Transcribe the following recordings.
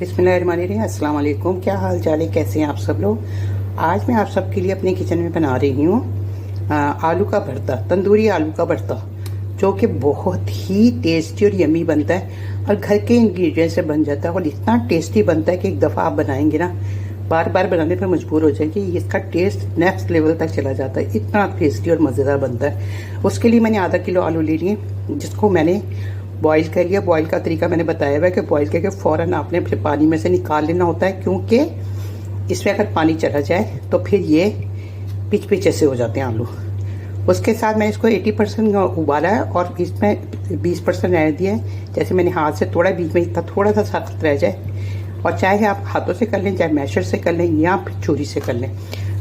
बिस्मिल्लाहिर्रहमानिर्रहीम। अस्सलाम वालेकुम। क्या हाल चाल है, कैसे हैं आप सब लोग। आज मैं आप सबके लिए अपने किचन में बना रही हूँ आलू का भरता, तंदूरी आलू का भरता, जो कि बहुत ही टेस्टी और यमी बनता है और घर के इंग्रेडिएंट से बन जाता है और इतना टेस्टी बनता है कि एक दफ़ा आप बनाएंगे ना, बार बार बनाने पर मजबूर हो जाएंगे। इसका टेस्ट नेक्स्ट लेवल तक चला जाता है, इतना टेस्टी और मज़ेदार बनता है। उसके लिए मैंने आधा किलो आलू ले लिए, जिसको मैंने बॉईल कर लिया। बॉईल का तरीका मैंने बताया हुआ है कि बॉईल करके फ़ौरन आपने फिर पानी में से निकाल लेना होता है, क्योंकि इसमें अगर पानी चला जाए तो फिर ये पिच पिच ऐसे हो जाते हैं आलू। उसके साथ मैंने इसको 80% उबाला है और इसमें 20% रहने दिया है। जैसे मैंने हाथ से तोड़ा, बीच में इतना थोड़ा सा सख्त रह जाए, और चाहे आप हाथों से कर लें, चाहे मैशर से कर लें या फिर छुरी से कर लें।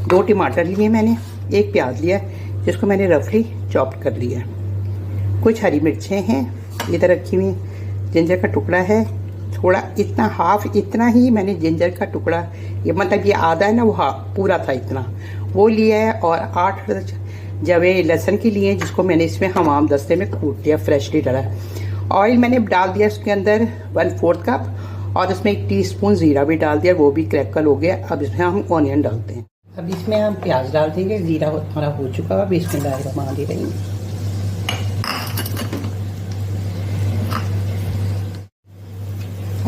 2 टमाटर लिए मैंने, 1 प्याज लिया जिसको मैंने रफली चॉप कर लिया है। कुछ हरी मिर्चें हैं इधर रखी हुई, जिंजर का टुकड़ा है थोड़ा, इतना हाफ, इतना ही मैंने जिंजर का टुकड़ा, ये मतलब ये आधा है ना, वो पूरा था इतना, वो लिया है। और 8 जवे लहसुन की लिए, जिसको मैंने इसमें हमाम दस्ते में कूट दिया, फ्रेशली डला। ऑयल मैंने डाल दिया उसके अंदर 1/4 कप, और इसमें 1 टीस्पून जीरा भी डाल दिया, वो भी क्रैकल हो गया। अब इसमें हम ऑनियन डालते हैं। अब इसमें हम प्याज डाल देंगे। जीरा हमारा हो चुका है, अब इसमें बिस्मिल्लाहिर्रहमानिर्रहीम।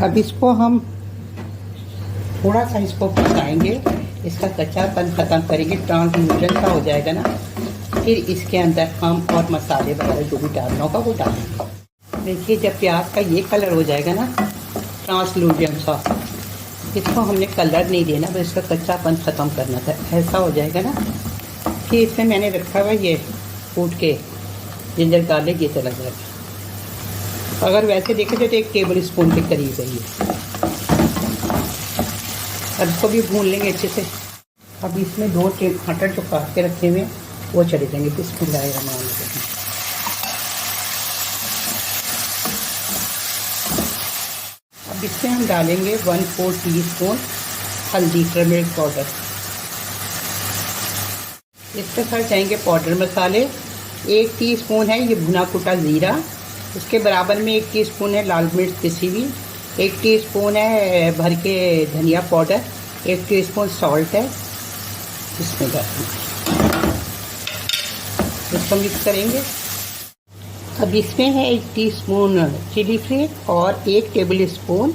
अब इसको हम थोड़ा सा इसको पकाएंगे, इसका कच्चापन खत्म करेंगे, ट्रांसलूसेंट सा हो जाएगा ना, फिर इसके अंदर हम और मसाले वगैरह जो भी डालना होगा वो डालेंगे। देखिए जब प्याज का ये कलर हो जाएगा ना, ट्रांसलूसेंट सा, इसको हमने कलर नहीं देना, बस इसका कच्चापन ख़त्म करना था। ऐसा हो जाएगा ना, फिर इसमें मैंने रखा हुआ ये कूट के जिंजर गार्लिक, ये चला जाएगा। अगर वैसे देखे तो 1 टेबल स्पून के करीब है ये। अब इसको भी भून लेंगे अच्छे से। अब इसमें 2 टमाटर जो काट के रखे हुए वो चले जाएंगे। बिस्मिल्लाहिर्रहमानिर्रहीम। अब इसमें हम डालेंगे 1/4 टीस्पून हल्दी, टर्मरिक पाउडर। इसके साथ जाएंगे पाउडर मसाले। 1 टीस्पून है ये भुना कुटा ज़ीरा, उसके बराबर में 1 टीस्पून है लाल मिर्च पिसी हुई, 1 टीस्पून है भर के धनिया पाउडर, 1 टीस्पून सॉल्ट है। इसमें डालेंगे, इसको मिक्स करेंगे। अब इसमें है 1 टीस्पून चिली फ्लेक्स और 1 टेबल स्पून